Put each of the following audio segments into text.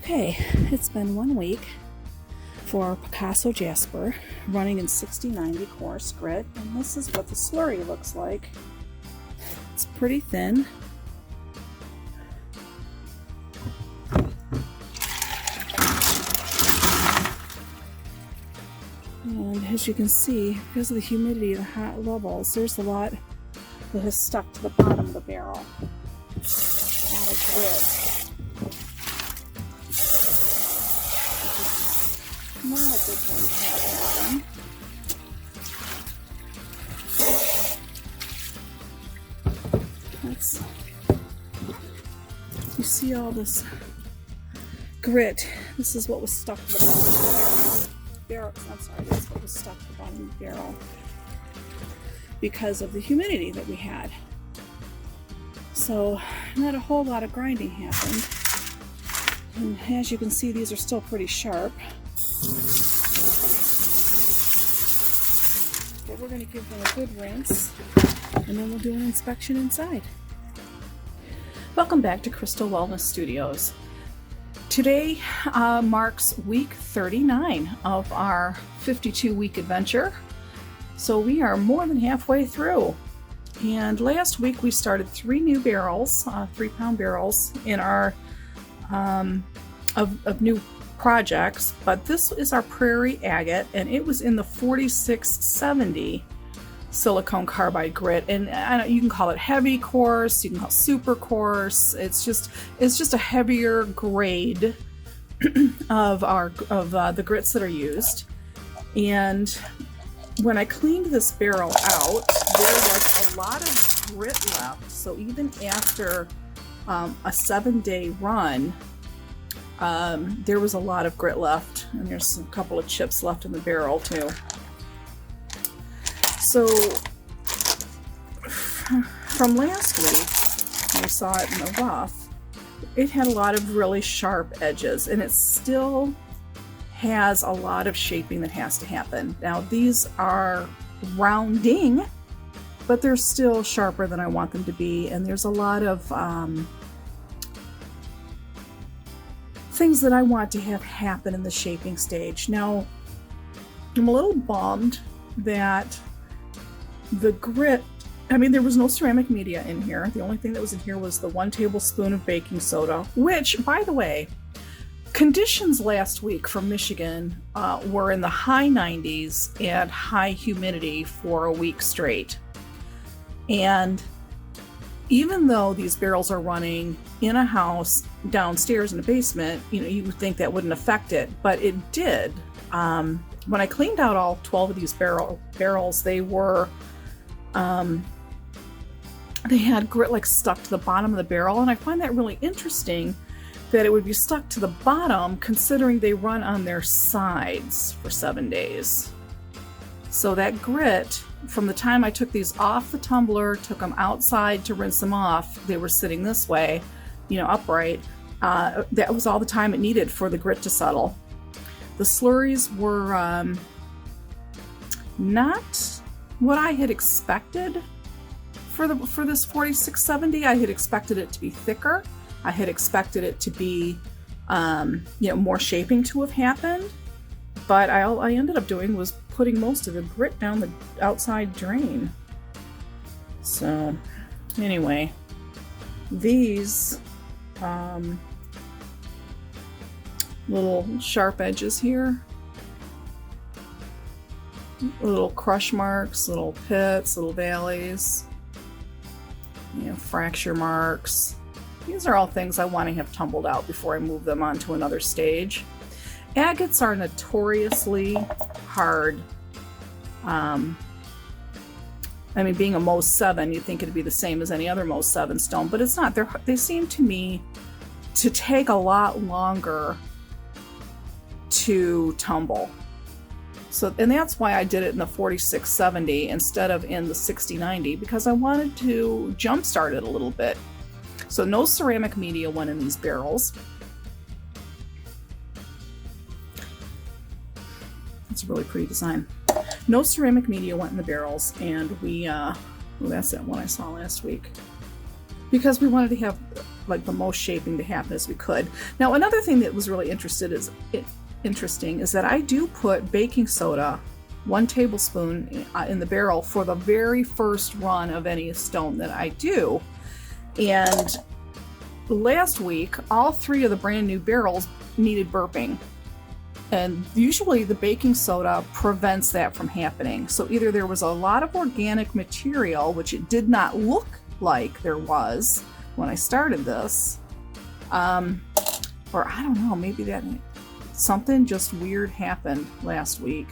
Okay, it's been 1 week for Picasso Jasper running in 60/90 coarse grit, and this is what the slurry looks like. It's pretty thin. And as you can see, because of the humidity, the hot levels, there's a lot that has stuck to the bottom of the barrel. A lot of grit. Not a good thing to have happen. You see all this grit. This is what was stuck to the bottom of the barrel. I'm sorry, that's what was stuck to the bottom of the barrel because of the humidity that we had. So not a whole lot of grinding happened. And as you can see, these are still pretty sharp. But we're going to give them a good rinse, and then we'll do an inspection inside. Welcome back to Crystal Wellness Studios. Today marks week 39 of our 52-week adventure. So we are more than halfway through. And last week we started 3 new barrels, 3-pound barrels in our of new projects, but this is our Prairie Agate, and it was in the 4670 silicone carbide grit, and you can call it heavy coarse, you can call it super coarse. It's just a heavier grade of the grits that are used. And when I cleaned this barrel out, there was a lot of grit left. So even after a 7-day run, there was a lot of grit left, and there's a couple of chips left in the barrel too. So from last week, we saw it in the rough, it had a lot of really sharp edges, and it still has a lot of shaping that has to happen. Now these are rounding, but they're still sharper than I want them to be, and there's a lot of things that I want to have happen in the shaping stage. Now, I'm a little bummed that the grit, there was no ceramic media in here. The only thing that was in here was the 1 tablespoon of baking soda, which, by the way, conditions last week from Michigan were in the high 90s and high humidity for a week straight. And even though these barrels are running in a house downstairs in a basement, you would think that wouldn't affect it, but it did. When I cleaned out all 12 of these barrels, they were, they had grit like stuck to the bottom of the barrel, and I find that really interesting that it would be stuck to the bottom considering they run on their sides for 7 days. So that grit, from the time I took these off the tumbler, took them outside to rinse them off, they were sitting this way, upright. That was all the time it needed for the grit to settle. The slurries were not what I had expected for this 4670. I had expected it to be thicker. I had expected it to be more shaping to have happened. But all I ended up doing was putting most of the grit down the outside drain. So anyway, these little sharp edges here, little crush marks, little pits, little valleys, fracture marks. These are all things I want to have tumbled out before I move them on to another stage. Agates are notoriously hard. Being a MOHS 7, you'd think it'd be the same as any other MOHS 7 stone, but it's not. They seem to me to take a lot longer to tumble. And that's why I did it in the 4670 instead of in the 60/90, because I wanted to jumpstart it a little bit. So no ceramic media went in these barrels. It's a really pretty design. No ceramic media went in the barrels, and we, that's that one I saw last week. Because we wanted to have like the most shaping to happen as we could. Now, another thing that was really interesting is that I do put baking soda, 1 tablespoon in the barrel for the very first run of any stone that I do. And last week, all 3 of the brand new barrels needed burping. And usually the baking soda prevents that from happening. So either there was a lot of organic material, which it did not look like there was when I started this, or I don't know, maybe that something just weird happened last week.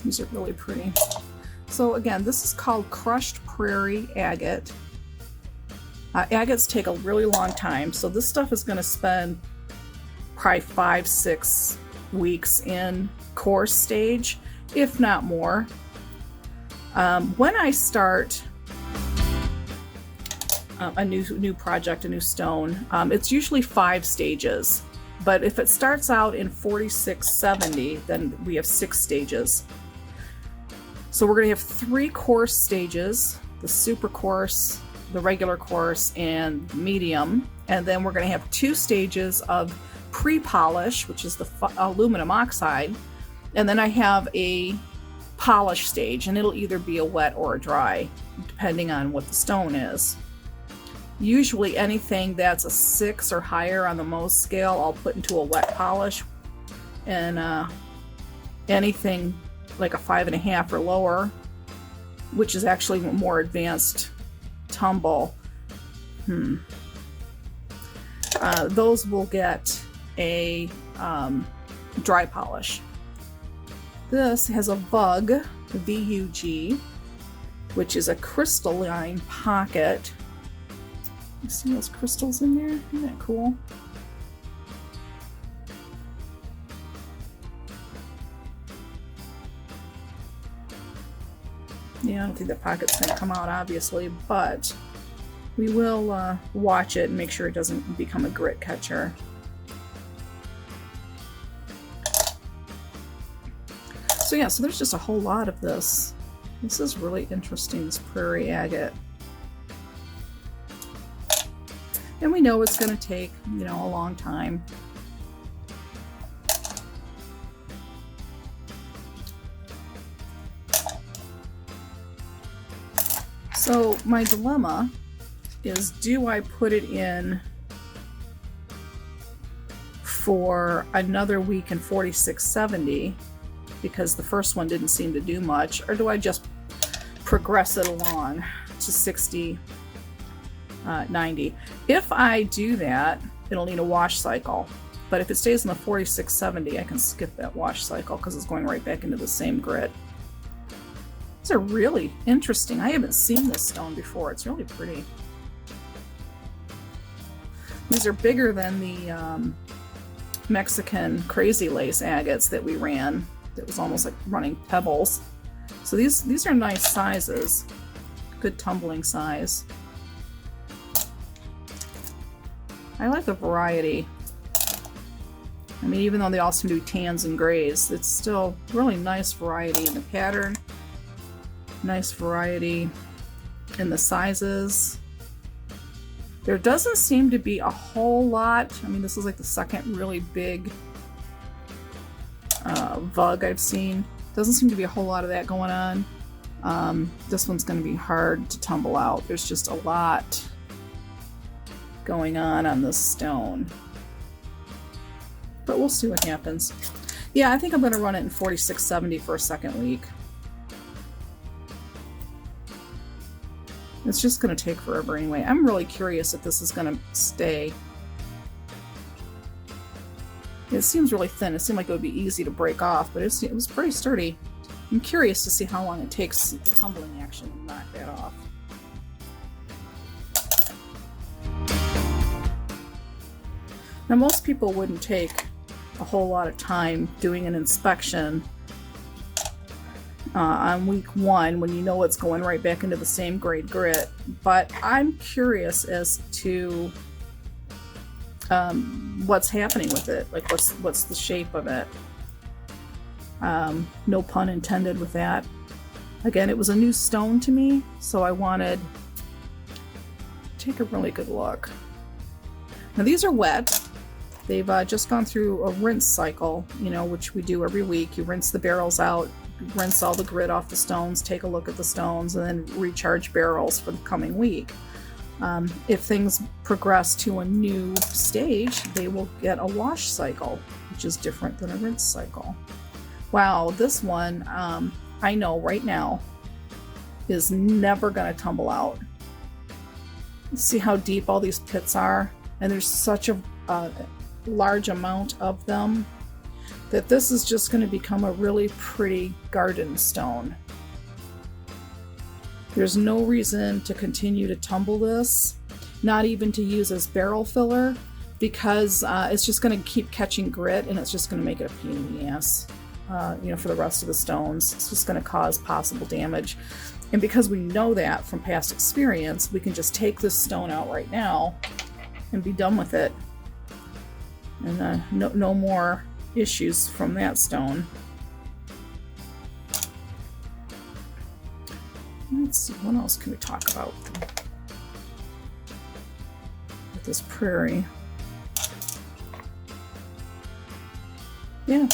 These are really pretty. So again, this is called crushed prairie agate. Agates take a really long time, so this stuff is going to spend probably 5-6 weeks in coarse stage, if not more. When I start a new project, a new stone, it's usually 5 stages. But if it starts out in 4670, then we have 6 stages. So we're going to have 3 coarse stages: the super coarse, the regular coarse, and medium. And then we're going to have 2 stages of pre-polish, which is the aluminum oxide. And then I have a polish stage, and it'll either be a wet or a dry, depending on what the stone is. Usually anything that's a 6 or higher on the MOHS scale, I'll put into a wet polish. And anything like a 5.5 or lower, which is actually a more advanced tumble, those will get a dry polish. This has a VUG, V-U-G, which is a crystalline pocket. You see those crystals in there? Isn't that cool? Yeah, I don't think the pocket's going to come out, obviously, but we will watch it and make sure it doesn't become a grit catcher. So yeah, so there's just a whole lot of this. This is really interesting, this prairie agate. And we know it's going to take, you know, a long time. So my dilemma is, do I put it in for another week in 4670 because the first one didn't seem to do much, or do I just progress it along to 60-90? If I do that, it'll need a wash cycle. But if it stays in the 4670, I can skip that wash cycle because it's going right back into the same grit. These are really interesting. I haven't seen this stone before. It's really pretty. These are bigger than the Mexican crazy lace agates that we ran. That was almost like running pebbles. So these are nice sizes. Good tumbling size. I like the variety. I mean, even though they all seem to be tans and grays, it's still really nice variety in the pattern. Nice variety in the sizes. There doesn't seem to be a whole lot. I mean, this is like the second really big VUG I've seen. Doesn't seem to be a whole lot of that going on. This one's going to be hard to tumble out. There's just a lot going on this stone. But we'll see what happens. Yeah, I think I'm going to run it in 4670 for a second week. It's just going to take forever anyway. I'm really curious if this is going to stay. It seems really thin. It seemed like it would be easy to break off, but it was pretty sturdy. I'm curious to see how long it takes the tumbling action to knock that off. Now, most people wouldn't take a whole lot of time doing an inspection on week 1 when you know it's going right back into the same grade grit, but I'm curious as to what's happening with it. Like, what's the shape of it? No pun intended with that. Again, it was a new stone to me, so I wanted to take a really good look. Now these are wet. They've just gone through a rinse cycle, you know, which we do every week. You rinse the barrels out, rinse all the grit off the stones, take a look at the stones, and then recharge barrels for the coming week. If things progress to a new stage, they will get a wash cycle, which is different than a rinse cycle. Wow, this one, I know right now, is never going to tumble out. See how deep all these pits are? And there's such a large amount of them that this is just going to become a really pretty garden stone. There's no reason to continue to tumble this, not even to use as barrel filler, because it's just going to keep catching grit and it's just going to make it a pain in the ass, you know, for the rest of the stones. It's just going to cause possible damage. And because we know that from past experience, we can just take this stone out right now and be done with it. And no more issues from that stone. Let's see, what else can we talk about with this prairie? Yeah,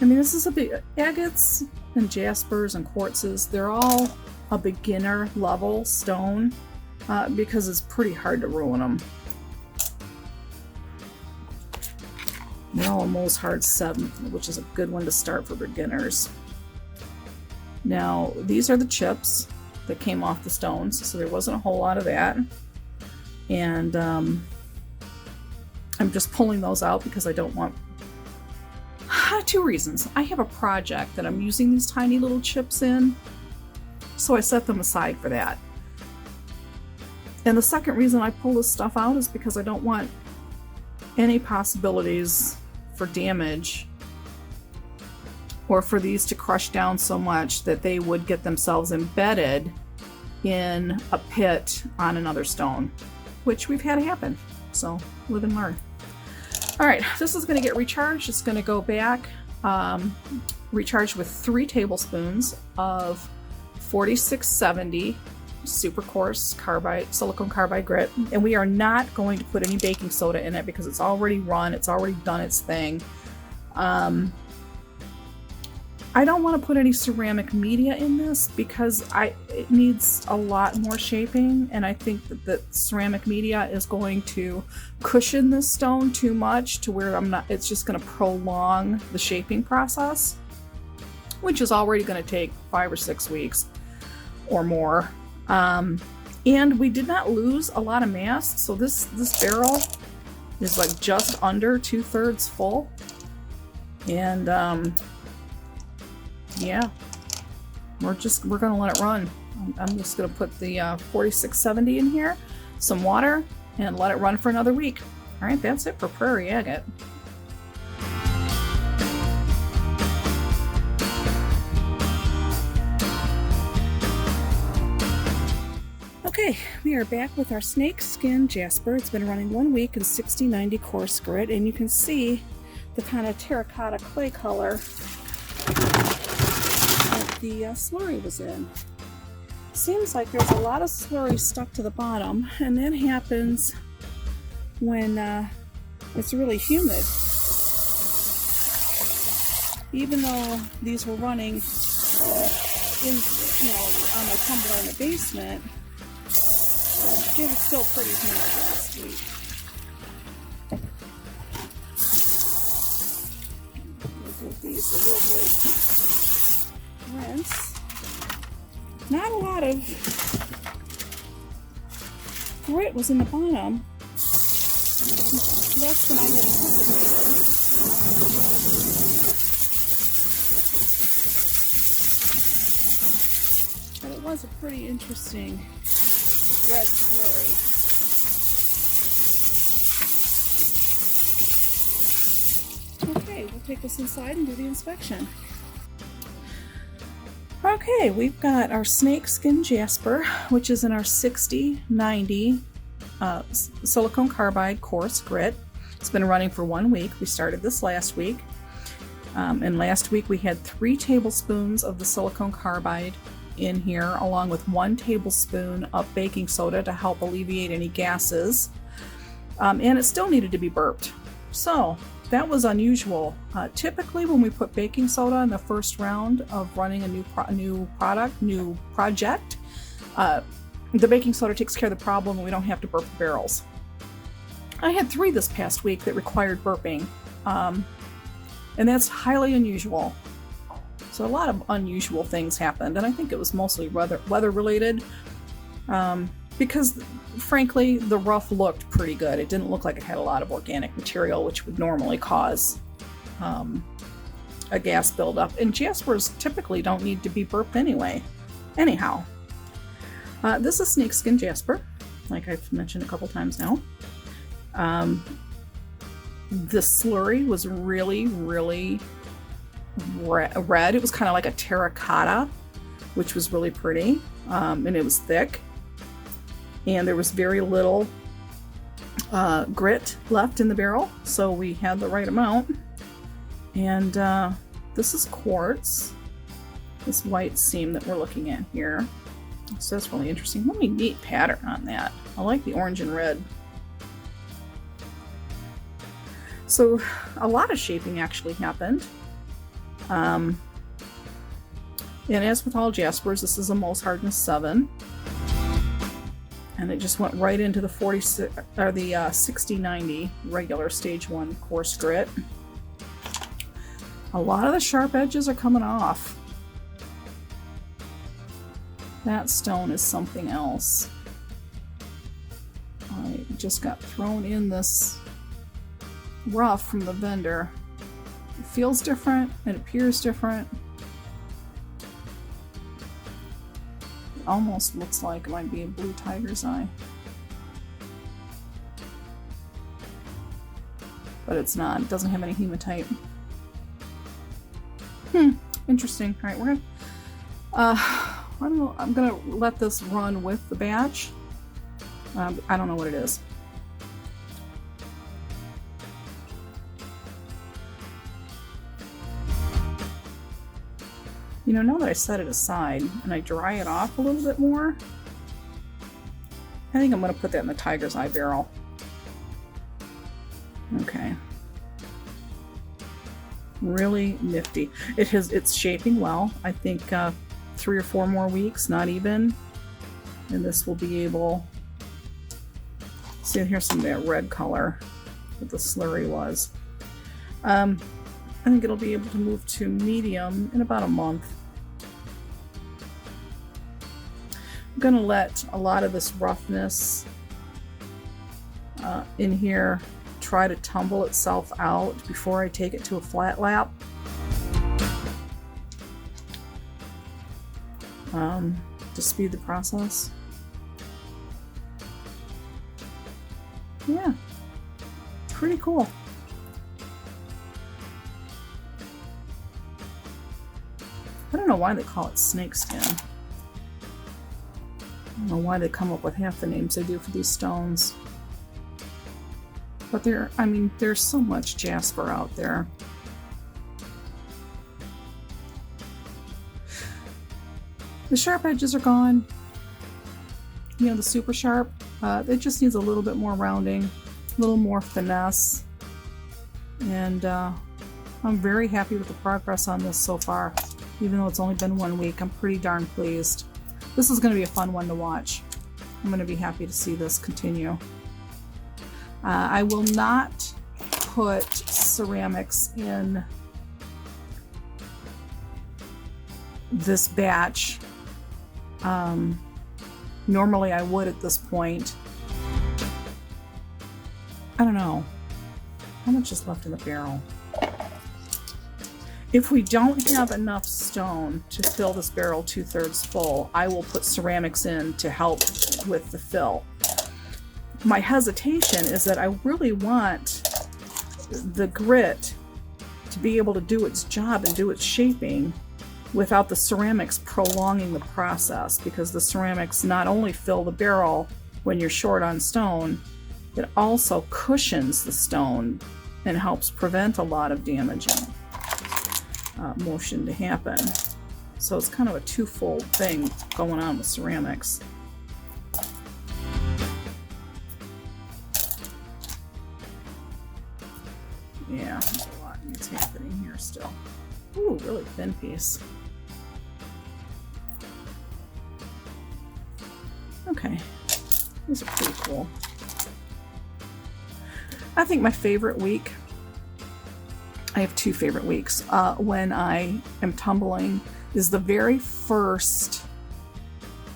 I mean, this is a big, agates and jaspers and quartzes, they're all a beginner level stone because it's pretty hard to ruin them. They're all a MOHS Hard 7, which is a good one to start for beginners. Now, these are the chips that came off the stones, so there wasn't a whole lot of that. And I'm just pulling those out because I don't want... Two reasons. I have a project that I'm using these tiny little chips in, so I set them aside for that. And the second reason I pull this stuff out is because I don't want any possibilities for damage or for these to crush down so much that they would get themselves embedded in a pit on another stone, which we've had happen. So live and learn. All right, this is going to get recharged. It's going to go back, recharged with 3 tablespoons of 4670 super coarse carbide, silicone carbide grit. And we are not going to put any baking soda in it because it's already run, it's already done its thing. I don't want to put any ceramic media in this because it needs a lot more shaping, and I think that ceramic media is going to cushion this stone too much to where it's just going to prolong the shaping process, which is already going to take 5 or 6 weeks or more. And we did not lose a lot of mass, so this barrel is like just under 2/3 full. And yeah, we're gonna let it run. I'm just gonna put the 4670 in here, some water, and let it run for another week. All right, that's it for Prairie Agate. Okay, we are back with our Snakeskin Jasper. It's been running 1 week in 6090 coarse grit, and you can see the kind of terracotta clay color that the slurry was in. Seems like there's a lot of slurry stuck to the bottom, and that happens when it's really humid. Even though these were running in, on my tumbler in the basement, it was still pretty humid last week. We'll give these a real good rinse. Not a lot of grit was in the bottom. Less than I had anticipated. But it was a pretty interesting red slurry. Okay, we'll take this inside and do the inspection. Okay, we've got our Snakeskin Jasper, which is in our 6090 silicone carbide coarse grit. It's been running for 1 week. We started this last week. And last week we had 3 tablespoons of the silicone carbide in here, along with 1 tablespoon of baking soda to help alleviate any gases. And it still needed to be burped. So that was unusual. Typically when we put baking soda in the first round of running a new project, the baking soda takes care of the problem and we don't have to burp the barrels. I had 3 this past week that required burping, and that's highly unusual. So a lot of unusual things happened, and I think it was mostly weather related, because frankly the rough looked pretty good. It didn't look like it had a lot of organic material, which would normally cause a gas buildup, and Jaspers typically don't need to be burped anyway. Anyhow, this is Snakeskin Jasper, like I've mentioned a couple times now. The slurry was really red. It was kind of like a terracotta, which was really pretty, and it was thick, and there was very little grit left in the barrel, so we had the right amount. And this is quartz, this white seam that we're looking at here. So that's really interesting. Really neat pattern on that. I like the orange and red. So a lot of shaping actually happened. And as with all Jaspers, this is a MOHS Hardness 7. And it just went right into the 60-90 regular stage 1 coarse grit. A lot of the sharp edges are coming off. That stone is something else. I just got thrown in this rough from the vendor. It feels different, it appears different. It almost looks like it might be a blue tiger's eye. But it's not, it doesn't have any hematite. Interesting. Alright, we're gonna I'm gonna let this run with the batch. I don't know what it is. You know, now that I set it aside and I dry it off a little bit more, I think I'm gonna put that in the tiger's eye barrel. Okay. Really nifty. It's shaping well. I think 3 or 4 more weeks, not even, and this will be able. See, here's some of that red color that the slurry was. I think it'll be able to move to medium in about a month. I'm gonna let a lot of this roughness in here try to tumble itself out before I take it to a flat lap. To speed the process. Yeah, pretty cool. I don't know why they call it snakeskin. I don't know why they come up with half the names they do for these stones. But there's so much Jasper out there. The sharp edges are gone. You know, the super sharp. It just needs a little bit more rounding, a little more finesse. And I'm very happy with the progress on this so far. Even though it's only been 1 week, I'm pretty darn pleased. This is going to be a fun one to watch. I'm going to be happy to see this continue. I will not put ceramics in this batch. Normally I would at this point. I don't know. How much is left in the barrel? If we don't have enough stone to fill this barrel 2/3 full, I will put ceramics in to help with the fill. My hesitation is that I really want the grit to be able to do its job and do its shaping without the ceramics prolonging the process, because the ceramics not only fill the barrel when you're short on stone, it also cushions the stone and helps prevent a lot of damaging motion to happen. So it's kind of a twofold thing going on with ceramics. Yeah, there's a lot that's happening here still. Ooh, really thin piece. Okay, these are pretty cool. I think my favorite week, I have two favorite weeks, when I am tumbling is the very first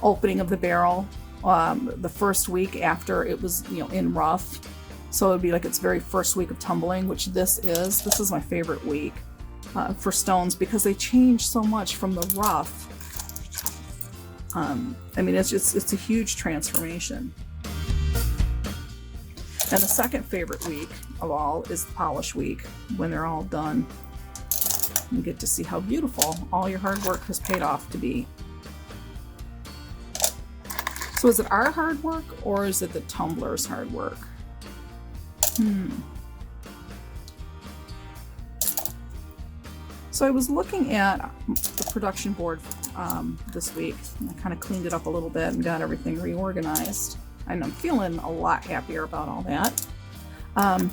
opening of the barrel, the first week after it was, you know, in rough. So it would be like its very first week of tumbling, which this is. This is my favorite week for stones because they change so much from the rough. I mean, it's a huge transformation. And the second favorite week of all is the polish week, when they're all done. You get to see how beautiful all your hard work has paid off to be. So is it our hard work or is it the tumbler's hard work? So I was looking at the production board this week, and I kind of cleaned it up a little bit and got everything reorganized. And I'm feeling a lot happier about all that. And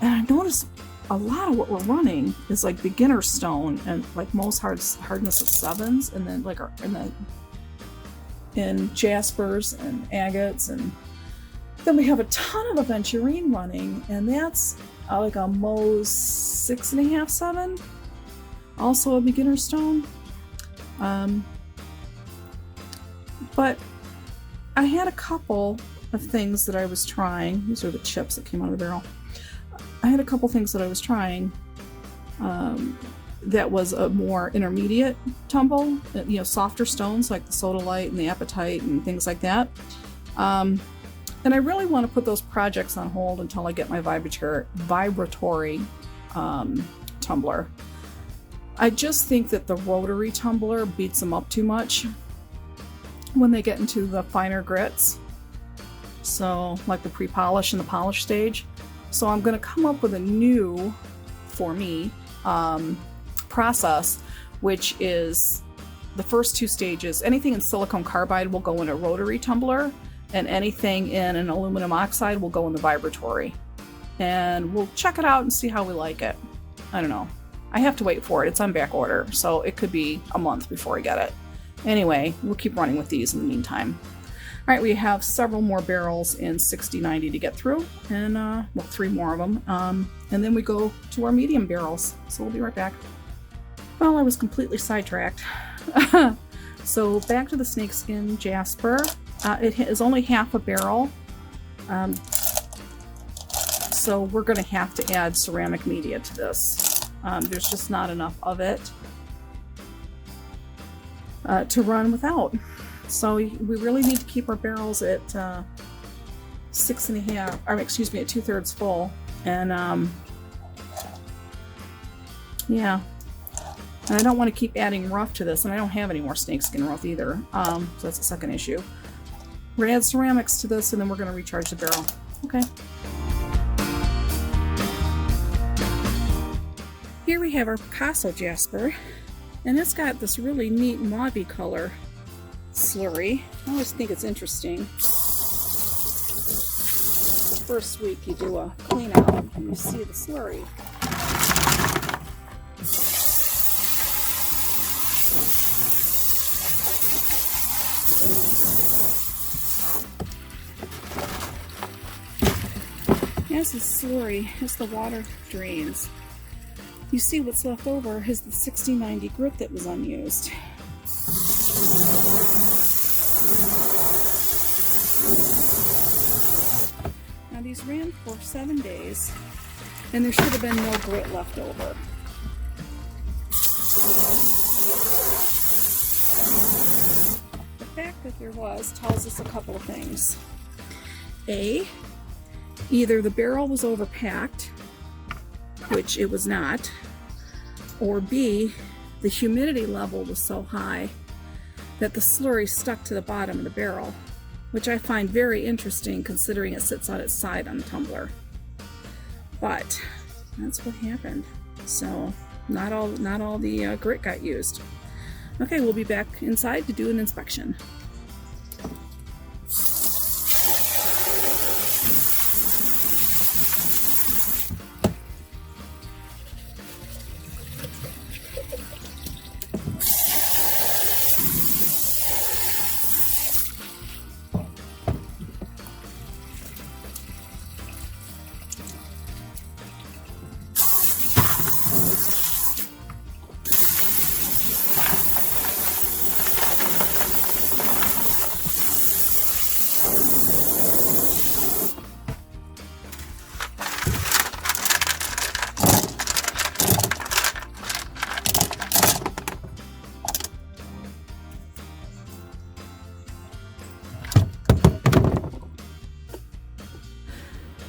I noticed a lot of what we're running is like beginner stone and like most hardness of 7s, and then like in Jaspers and agates, and then we have a ton of Aventurine running, and that's like a MOHS 6.5, 7, also a beginner stone. But I had a couple of things that I was trying. These are the chips that came out of the barrel. I had a couple things that I was trying that was a more intermediate tumble, you know, softer stones like the sodalite and the apatite and things like that. And I really want to put those projects on hold until I get my vibratory tumbler. I just think that the rotary tumbler beats them up too much when they get into the finer grits. So like the pre-polish and the polish stage. So I'm going to come up with a new, for me, process, which is the first two stages. Anything in silicone carbide will go in a rotary tumbler, and anything in an aluminum oxide will go in the vibratory. And we'll check it out and see how we like it. I don't know. I have to wait for it. It's on back order, so it could be a month before I get it. Anyway, we'll keep running with these in the meantime. All right, we have several more barrels in 6090 to get through, and well, 3 more of them. And then we go to our medium barrels. So we'll be right back. Well, I was completely sidetracked. So back to the Snakeskin Jasper. It is only half a barrel. So we're going to have to add ceramic media to this. There's just not enough of it to run without. So we really need to keep our barrels at 6.5, or excuse me, at 2/3 full. And yeah, and I don't want to keep adding rough to this, and I don't have any more snakeskin rough either. So that's the second issue. We're gonna add ceramics to this, and then we're gonna recharge the barrel. Okay. Here we have our Picasso Jasper, and it's got this really neat mauve color slurry. I always think it's interesting. The first week you do a clean out and you see the slurry. As the slurry, as the water drains, you see what's left over is the 6090 grit that was unused. Now these ran for 7 days, and there should have been no grit left over. The fact that there was tells us a couple of things. A, either the barrel was overpacked, which it was not, or B, the humidity level was so high that the slurry stuck to the bottom of the barrel, which I find very interesting considering it sits on its side on the tumbler. But that's what happened. So not all the grit got used. Okay, we'll be back inside to do an inspection.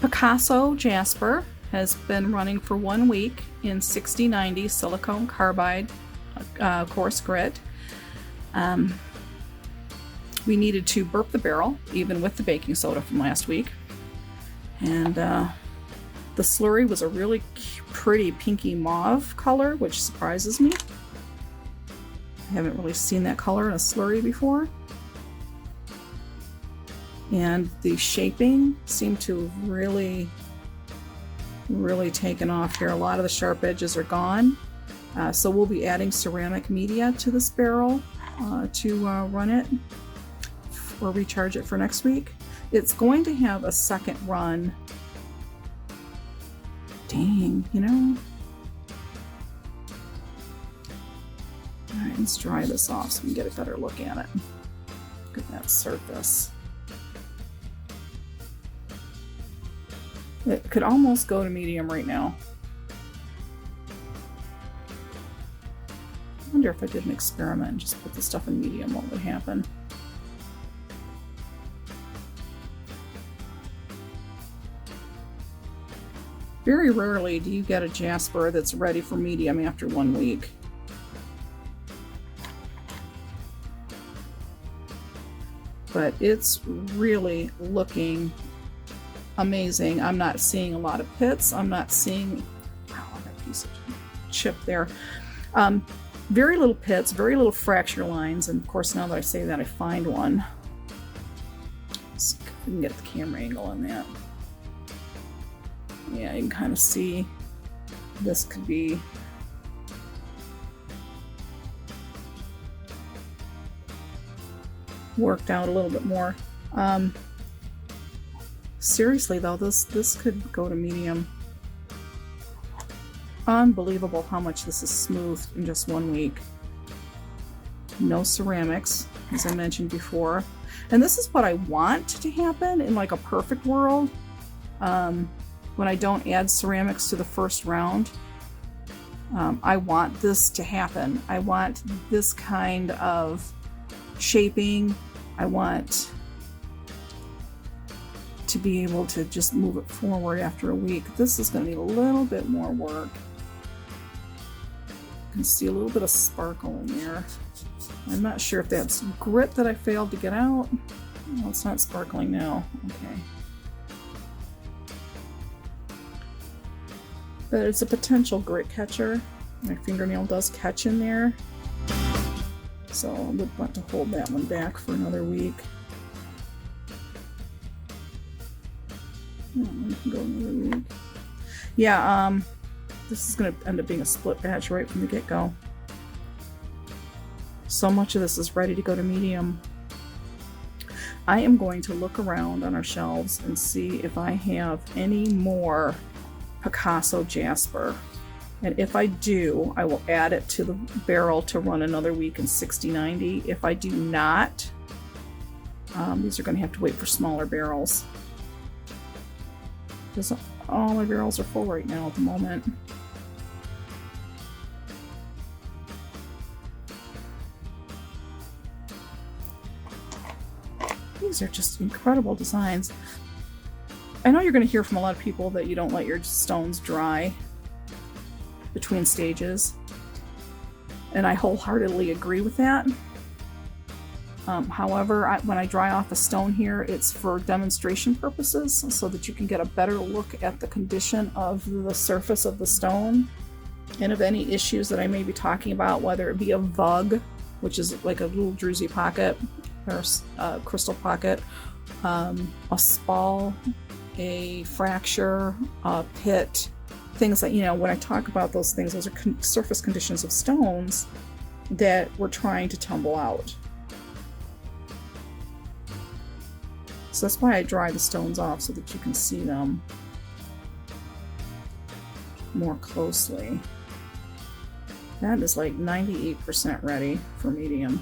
Picasso Jasper has been running for 1 week in 6090 silicone carbide coarse grit. We needed to burp the barrel, even with the baking soda from last week. And the slurry was a really pretty pinky mauve color, which surprises me. I haven't really seen that color in a slurry before. And the shaping seemed to have really taken off here. A lot of the sharp edges are gone. So we'll be adding ceramic media to this barrel to run it or recharge it for next week. It's going to have a second run. Dang, you know. All right, let's dry this off so we can get a better look at it. Look at that surface. It could almost go to medium right now. I wonder if I did an experiment and just put the stuff in medium, what would happen? Very rarely do you get a Jasper that's ready for medium after 1 week. But it's really looking amazing. I'm not seeing a lot of pits. I'm not seeing, oh, I got a piece of chip there. Very little pits, very little fracture lines, and of course now that I say that I find one. Let's see if we can get the camera angle on that. Yeah, you can kind of see this could be worked out a little bit more. Seriously though, this could go to medium. Unbelievable how much this is smoothed in just 1 week. No ceramics, as I mentioned before. And this is what I want to happen in like a perfect world. When I don't add ceramics to the first round, I want this to happen. I want this kind of shaping. I want to be able to just move it forward after a week. This is going to need a little bit more work. You can see a little bit of sparkle in there. I'm not sure if that's grit that I failed to get out. No, it's not sparkling now. Okay. But it's a potential grit catcher. My fingernail does catch in there. So I would want to hold that one back for another week. Go another week. Yeah, this is going to end up being a split batch right from the get-go. So much of this is ready to go to medium. I am going to look around on our shelves and see if I have any more Picasso Jasper. And if I do, I will add it to the barrel to run another week in 6090. If I do not, these are going to have to wait for smaller barrels. Because all my barrels are full right now at the moment. These are just incredible designs. I know you're going to hear from a lot of people that you don't let your stones dry between stages, and I wholeheartedly agree with that. However, when I dry off a stone here, it's for demonstration purposes, so that you can get a better look at the condition of the surface of the stone and of any issues that I may be talking about, whether it be a vug which is like a little druzy pocket or a crystal pocket, a spall, a fracture, a pit, things that, you know, when I talk about those things, those are surface conditions of stones that we're trying to tumble out. So that's why I dry the stones off, so that you can see them more closely. That is like 98% ready for medium.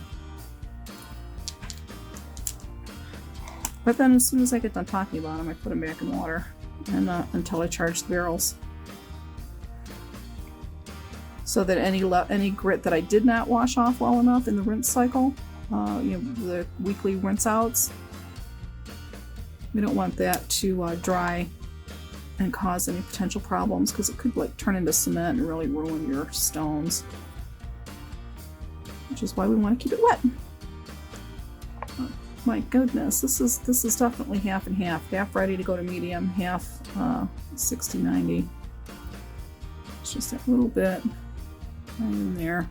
But then as soon as I get done talking about them, I put them back in water and until I charge the barrels. So that any grit that I did not wash off well enough in the rinse cycle, you know, the weekly rinse outs, we don't want that to dry and cause any potential problems, because it could like turn into cement and really ruin your stones. Which is why we want to keep it wet. Oh, my goodness, this is definitely half and half. Half ready to go to medium, half 60-90. It's just that little bit right in there.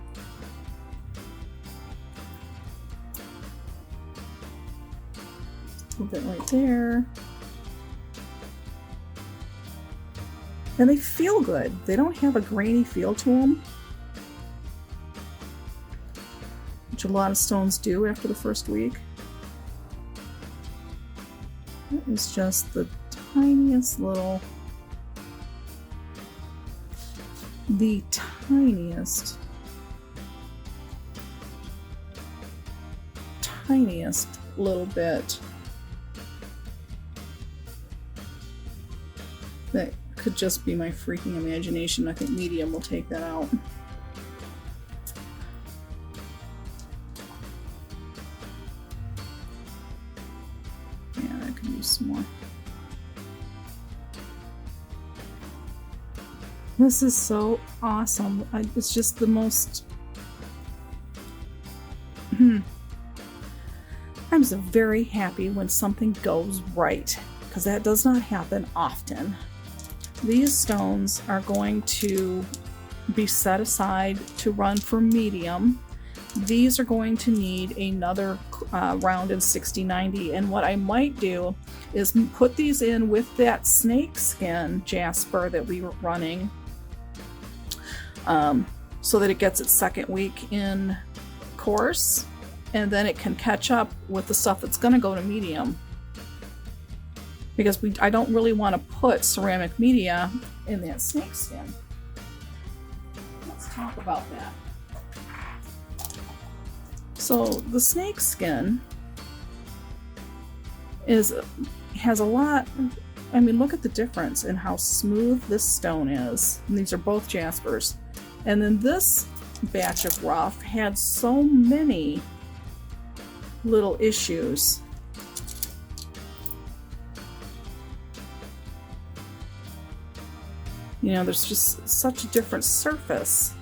A little bit right there. And they feel good. They don't have a grainy feel to them, which a lot of stones do after the first week. It is just the tiniest little, tiniest little bit that could just be my freaking imagination. I think medium will take that out. Yeah, I could use some more. This is so awesome. It's just the most... I'm so very happy when something goes right, because that does not happen often. These stones are going to be set aside to run for medium. These are going to need another round in 60-90, and what I might do is put these in with that snakeskin Jasper that we were running, so that it gets its second week in coarse, and then it can catch up with the stuff that's going to go to medium. Because I don't really want to put ceramic media in that snakeskin. Let's talk about that. So the snakeskin has a lot. I mean, look at the difference in how smooth this stone is. And these are both Jaspers. And then this batch of rough had so many little issues. You know, there's just such a different surface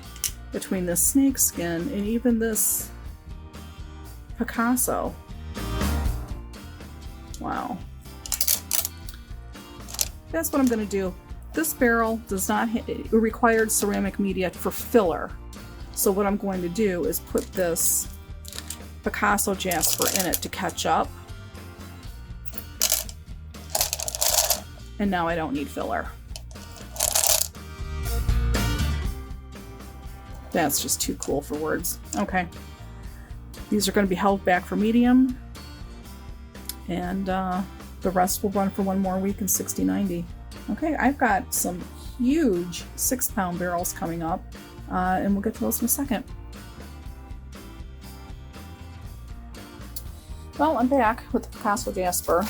between this snakeskin and even this Picasso. Wow. That's what I'm going to do. This barrel does not required ceramic media for filler. So what I'm going to do is put this Picasso Jasper in it to catch up. And now I don't need filler. That's just too cool for words. Okay. These are going to be held back for medium. And the rest will run for one more week in 60-90. Okay, I've got some huge 6-pound barrels coming up. And we'll get to those in a second. Well, I'm back with the Picasso Jasper.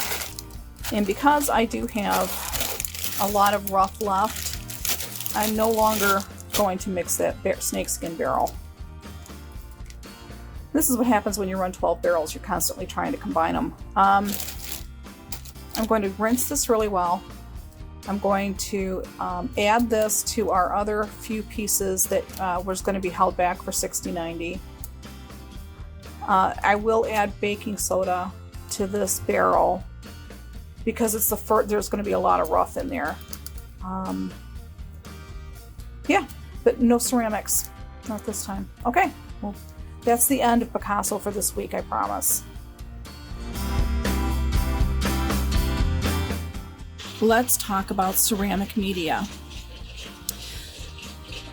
And because I do have a lot of rough left, I'm no longer going to mix that snakeskin barrel. This is what happens when you run 12 barrels. You're constantly trying to combine them. I'm going to rinse this really well. I'm going to add this to our other few pieces that was going to be held back for 60-90. I will add baking soda to this barrel because it's there's going to be a lot of rough in there. Yeah, but no ceramics, not this time. Okay, well, That's the end of Picasso for this week, I promise. Let's talk about ceramic media.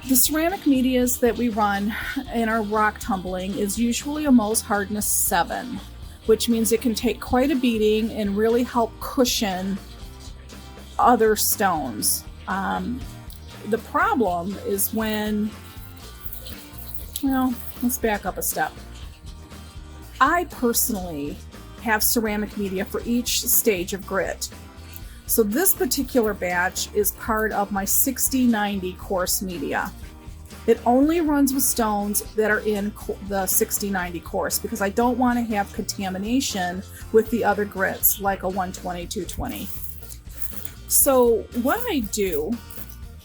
The ceramic medias that we run in our rock tumbling is usually a MOHS Hardness 7, which means it can take quite a beating and really help cushion other stones. The problem is when, well, let's back up a step. I personally have ceramic media for each stage of grit. So this particular batch is part of my 6090 coarse media. It only runs with stones that are in the 6090 coarse because I don't want to have contamination with the other grits like a 120, 220. So what I do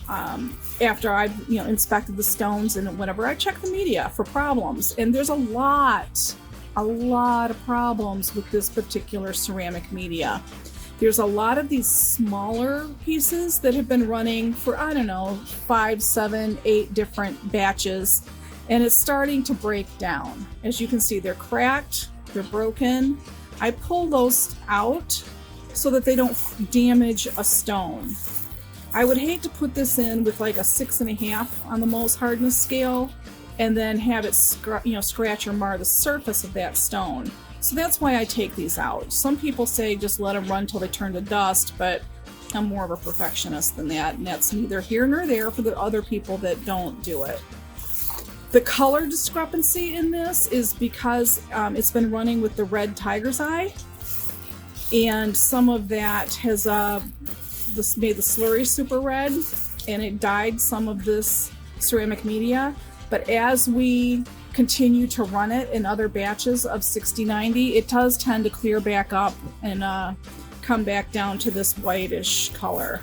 after I've inspected the stones and whenever I check the media for problems, and there's a lot of problems with this particular ceramic media. There's a lot of these smaller pieces that have been running for, I don't know, 5, 7, 8 different batches, and it's starting to break down. As you can see, they're cracked, they're broken. I pull those out so that they don't damage a stone. I would hate to put this in with like a 6.5 on the MOHS hardness scale and then have it scratch or mar the surface of that stone. So that's why I take these out. Some people say just let them run till they turn to dust, but I'm more of a perfectionist than that, and that's neither here nor there for the other people that don't do it. The color discrepancy in this is because it's been running with the red tiger's eye, and some of that has made the slurry super red, and it dyed some of this ceramic media. But as we continue to run it in other batches of 6090, it does tend to clear back up and come back down to this whitish color.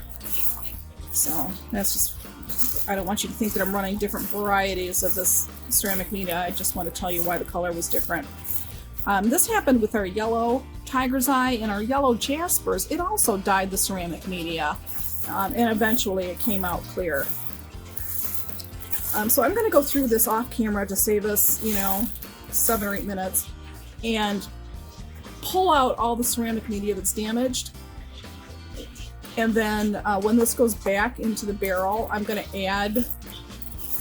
So that's just, I don't want you to think that I'm running different varieties of this ceramic media. I just want to tell you why the color was different. This happened with our yellow tiger's eye and our yellow Jaspers. It also dyed the ceramic media, and eventually it came out clear. So I'm going to go through this off camera to save us, 7 or 8 minutes, and pull out all the ceramic media that's damaged. And then when this goes back into the barrel, I'm going to add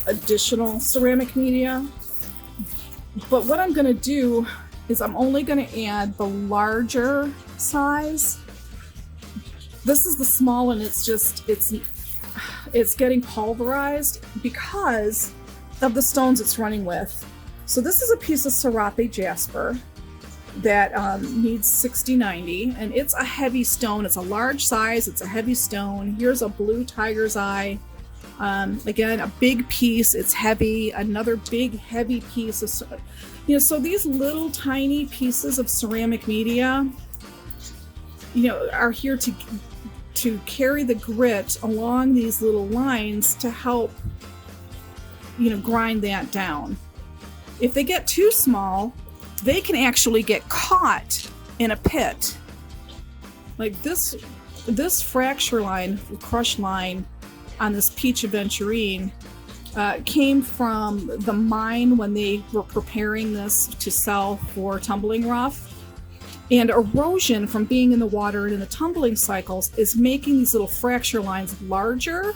additional ceramic media. But what I'm going to do is I'm only going to add the larger size. This is the small, and it's getting pulverized because of the stones it's running with. So this is a piece of Serape Jasper that needs 6090, and it's a heavy stone. It's a large size, it's a heavy stone. Here's a blue tiger's eye. Again, a big piece, it's heavy. Another big heavy piece of, so these little tiny pieces of ceramic media, are here to carry the grit along these little lines to help, grind that down. If they get too small, they can actually get caught in a pit. Like this fracture line, crush line on this peach Aventurine came from the mine when they were preparing this to sell for tumbling rough. And erosion from being in the water and in the tumbling cycles is making these little fracture lines larger.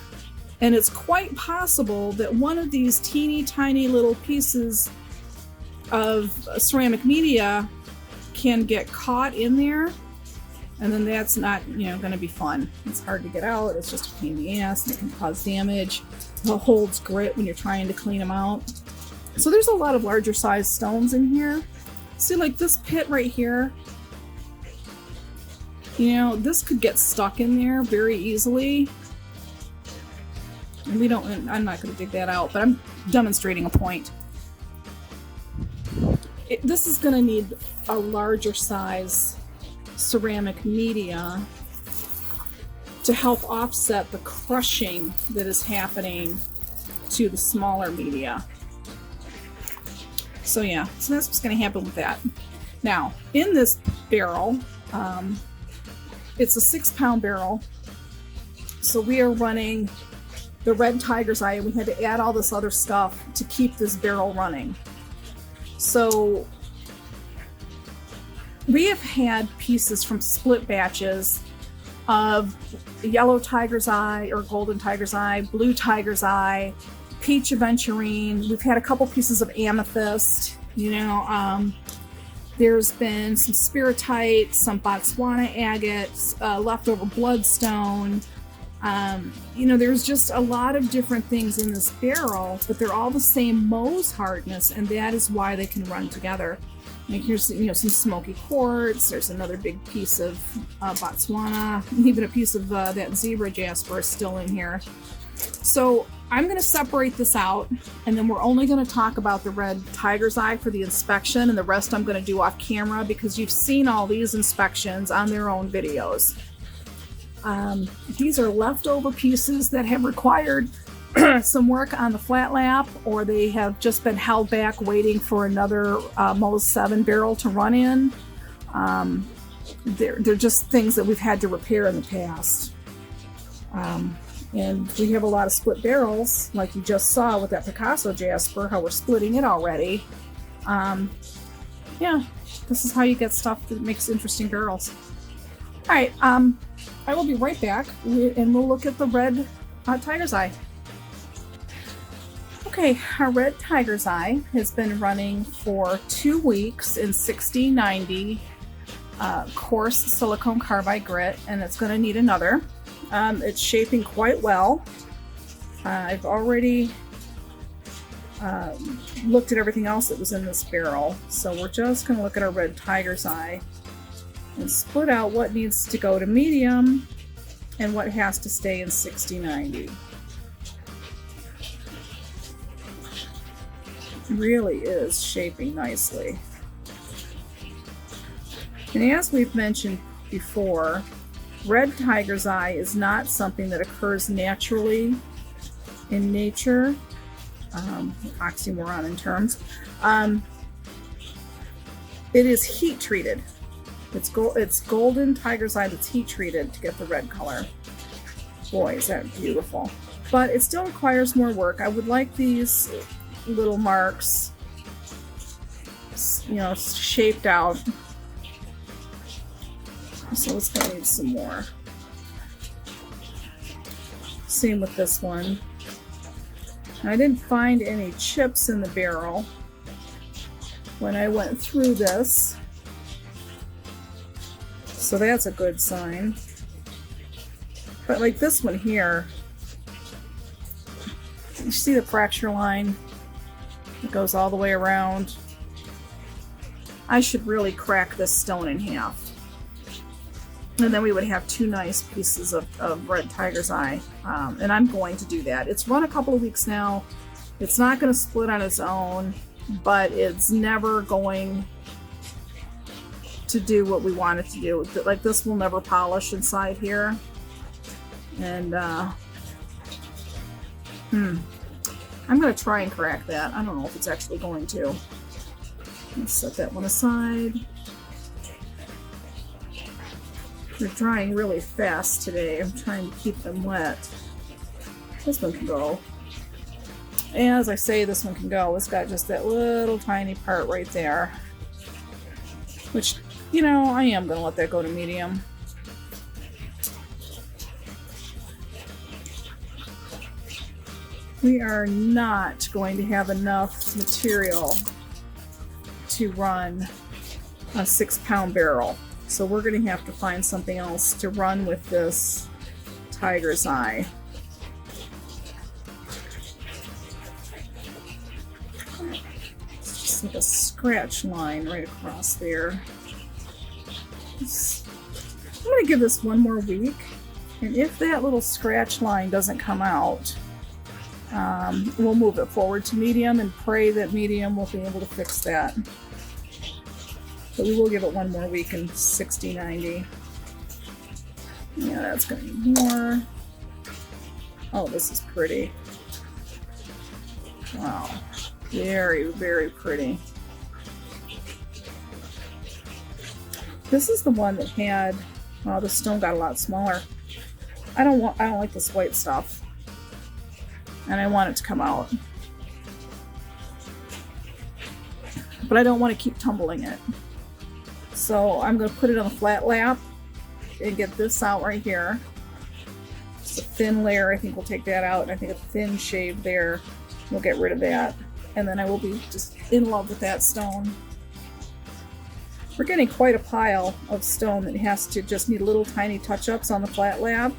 And it's quite possible that one of these teeny tiny little pieces of ceramic media can get caught in there. And then that's not, going to be fun. It's hard to get out. It's just a pain in the ass, and it can cause damage. It holds grit when you're trying to clean them out. So there's a lot of larger size stones in here. See, like this pit right here, this could get stuck in there very easily. And I'm not going to dig that out, but I'm demonstrating a point. This is going to need a larger size ceramic media to help offset the crushing that is happening to the smaller media. So that's what's going to happen with that. Now, in this barrel, it's a 6-pound barrel, so we are running the red tiger's eye, and we had to add all this other stuff to keep this barrel running. So we have had pieces from split batches of yellow tiger's eye or golden tiger's eye, blue tiger's eye, peach aventurine. We've had a couple pieces of amethyst, you know. There's been some spiritite, some Botswana agates, leftover bloodstone. You know, there's just a lot of different things in this barrel, but they're all the same MOHS hardness, and that is why they can run together. Like here's, you know, some smoky quartz. There's another big piece of Botswana. Even a piece of that zebra Jasper is still in here. So I'm going to separate this out, and then we're only going to talk about the red tiger's eye for the inspection, and the rest I'm going to do off camera because you've seen all these inspections on their own videos. These are leftover pieces that have required some work on the flat lap, or they have just been held back waiting for another MOHS 7 barrel to run in. They're just things that we've had to repair in the past. And we have a lot of split barrels, like you just saw with that Picasso Jasper, how we're splitting it already. Yeah, this is how you get stuff that makes interesting barrels. All right, I will be right back, and we'll look at the red tiger's eye. Okay, our red tiger's eye has been running for 2 weeks in 6090 coarse silicone carbide grit, and it's going to need another. It's shaping quite well. I've already looked at everything else that was in this barrel, so we're just going to look at our red tiger's eye and split out what needs to go to medium and what has to stay in 6090. Really is shaping nicely. And as we've mentioned before, red tiger's eye is not something that occurs naturally in nature. Oxymoron in terms. It is heat treated. It's golden tiger's eye that's heat treated to get the red color. Boy, is that beautiful. But it still requires more work. I would like these little marks, you know, shaped out. So it's gonna need some more. Same with this one. I didn't find any chips in the barrel when I went through this, so that's a good sign. But like this one here, you see the fracture line? It goes all the way around. I should really crack this stone in half. And then we would have 2 nice pieces of red tiger's eye. And I'm going to do that. It's run a couple of weeks now. It's not going to split on its own, but it's never going to do what we want it to do. Like this will never polish inside here. And I'm going to try and crack that. I don't know if it's actually going to. Let's set that one aside. They're drying really fast today. I'm trying to keep them wet. This one can go. As I say, this one can go. It's got just that little tiny part right there. Which, you know, I am going to let that go to medium. We are not going to have enough material to run a 6-pound barrel. So we're going to have to find something else to run with this tiger's eye. It's just like a scratch line right across there. I'm going to give this one more week, and if that little scratch line doesn't come out, we'll move it forward to medium and pray that medium will be able to fix that. But we will give it one more week in 6090. Yeah, that's going to be more. Oh, this is pretty. Wow. Very, very pretty. This is the one that had, well, the stone got a lot smaller. I don't like this white stuff. And I want it to come out. but I don't want to keep tumbling it. So I'm going to put it on a flat lap and get this out right here. Just a thin layer, I think we'll take that out, and I think a thin shave there, we'll get rid of that. And then I will be just in love with that stone. We're getting quite a pile of stone that has to just need little tiny touch-ups on the flat lap.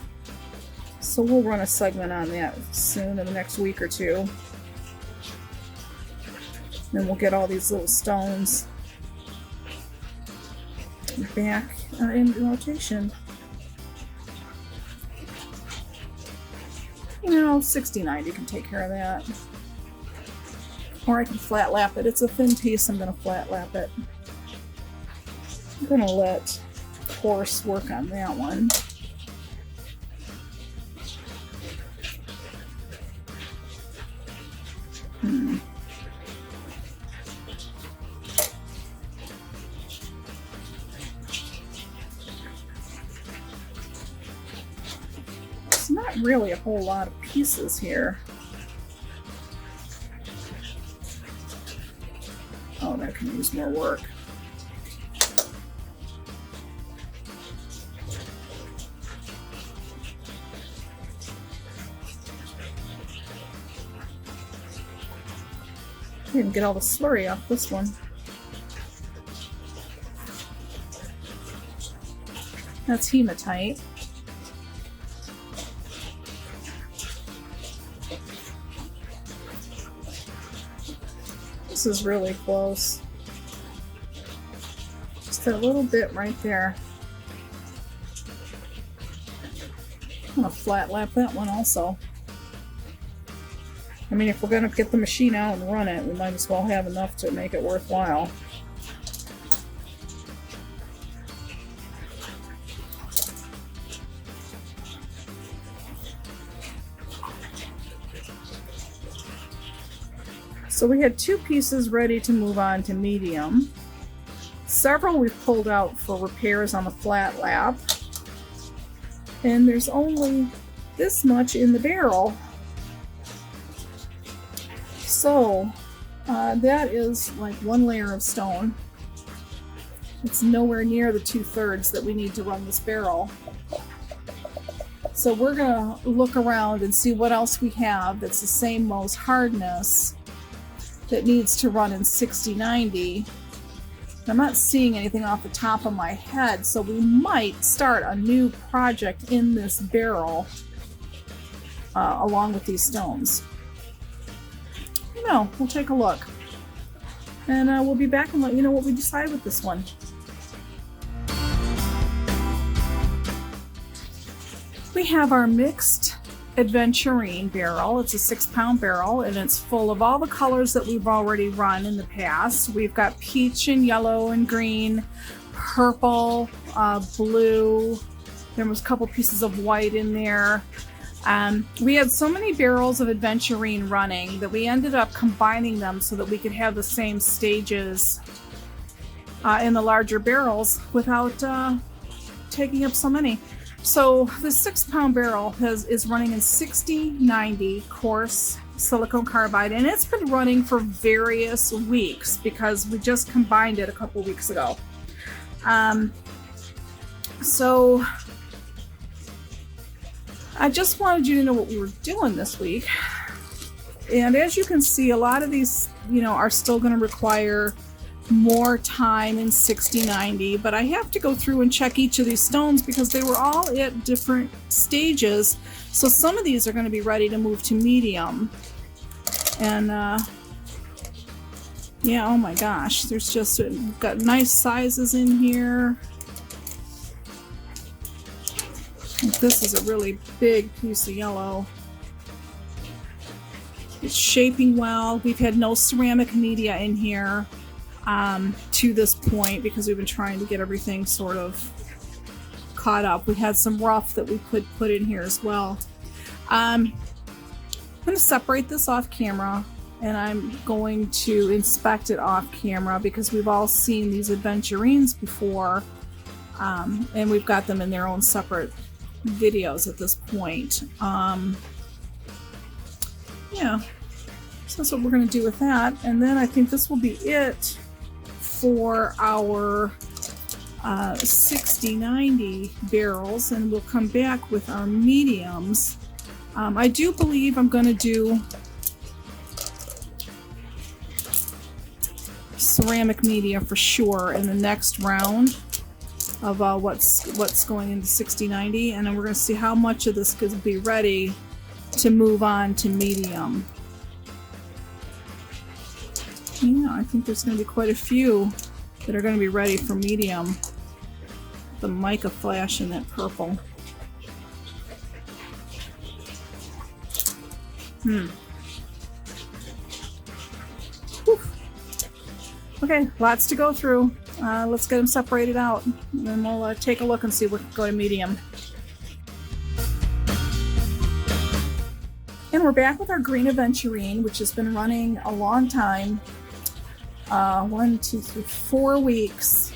So we'll run a segment on that soon in the next week or two. Then we'll get all these little stones back in rotation. You know, 60-90 can take care of that. Or I can flat lap it. It's a thin piece, I'm going to flat lap it. I'm going to let Coarse work on that one. It's not really a whole lot of pieces here. Oh, that can use more work. I didn't get all the slurry off this one. That's hematite. This is really close. Just that little bit right there. I'm gonna flat lap that one also. I mean, if we're gonna get the machine out and run it, we might as well have enough to make it worthwhile. So we had 2 pieces ready to move on to medium. Several we've pulled out for repairs on the flat lap. And there's only this much in the barrel. So that is like 1 layer of stone. It's nowhere near the 2/3 that we need to run this barrel. So we're gonna look around and see what else we have that's the same MOHS hardness that needs to run in 60-90. I'm not seeing anything off the top of my head, so we might start a new project in this barrel along with these stones. No, we'll take a look. And we'll be back and let you know what we decide with this one. We have our mixed Aventurine barrel. It's a 6-pound barrel, and it's full of all the colors that we've already run in the past. We've got peach and yellow and green, purple, blue. There was a couple pieces of white in there. We had so many barrels of Aventurine running that we ended up combining them so that we could have the same stages in the larger barrels without taking up so many. So the 6-pound barrel is running in 60-90 coarse silicone carbide, and it's been running for various weeks because we just combined it a couple weeks ago. So I just wanted you to know what we were doing this week. And as you can see, a lot of these, are still going to require more time in 60-90, but I have to go through and check each of these stones because they were all at different stages. So some of these are going to be ready to move to medium. And yeah, oh my gosh, there's just, we've got nice sizes in here. This is a really big piece of yellow. It's shaping well. We've had no ceramic media in here to this point because we've been trying to get everything sort of caught up. We had some rough that we could put in here as well. I'm going to separate this off camera, and I'm going to inspect it off camera because we've all seen these Aventurines before, and we've got them in their own separate videos at this point. Yeah, so that's what we're going to do with that, and then I think this will be it for our 60-90 barrels, and we'll come back with our mediums. I do believe I'm going to do ceramic media for sure in the next round of what's going into 60-90, and then we're going to see how much of this could be ready to move on to medium. Yeah, I think there's going to be quite a few that are going to be ready for medium. The mica flash in that purple. Whew. Okay, lots to go through. Let's get them separated out, and then we'll take a look and see what can go to medium. And we're back with our green Aventurine, which has been running a long time. 1, 2, 3, 4 weeks.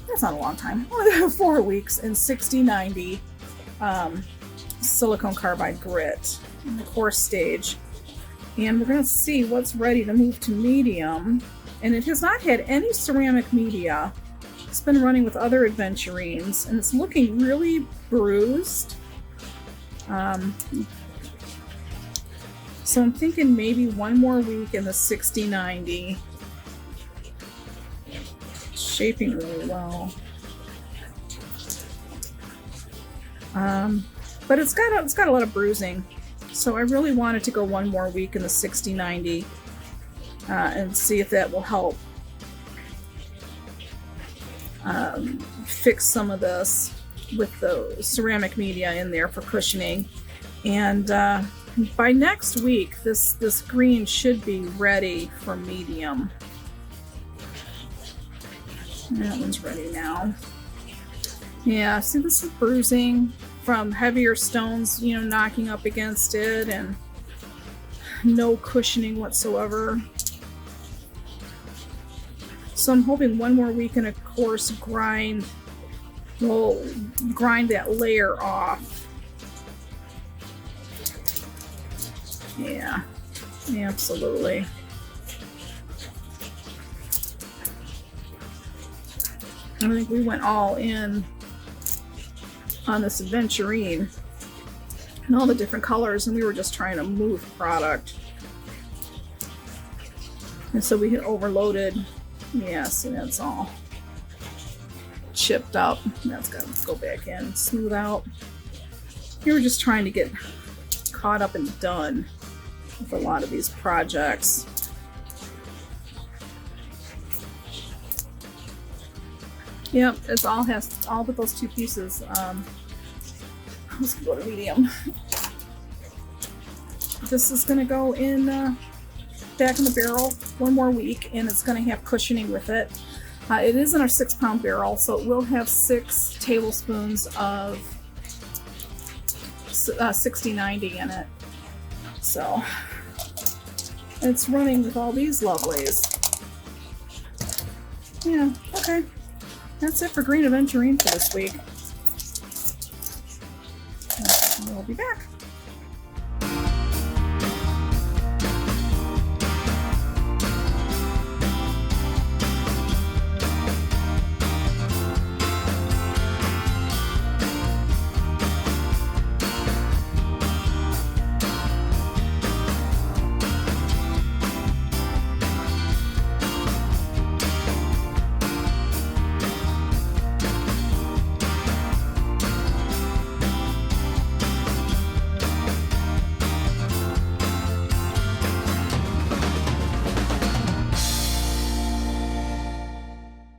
That's not a long time. 4 weeks in 60-90 silicone carbide grit in the coarse stage. And we're going to see what's ready to move to medium. And it has not had any ceramic media. It's been running with other Aventurines, and it's looking really bruised. So I'm thinking maybe 1 more week in the 60-90. Shaping really well. But it's got a lot of bruising. So I really wanted to go 1 more week in the 60-90 and see if that will help fix some of this with the ceramic media in there for cushioning. And by next week, this green should be ready for medium. That one's ready now. Yeah, see, this is bruising from heavier stones, you know, knocking up against it, and no cushioning whatsoever. So I'm hoping 1 more week in a coarse grind will grind that layer off. Yeah, absolutely. I think we went all in on this Aventurine and all the different colors, and we were just trying to move product. And so we had overloaded. Yeah, so that's all chipped up. That's got to go back in, smooth out. We were just trying to get caught up and done with a lot of these projects. Yep, it's all but those 2 pieces. Let's go to medium. This is going to go in back in the barrel 1 more week, and it's going to have cushioning with it. It is in our 6-pound barrel, so it will have 6 tablespoons of 60-90 in it. So it's running with all these lovelies. Yeah, okay. That's it for green Aventurine for this week. We'll be back.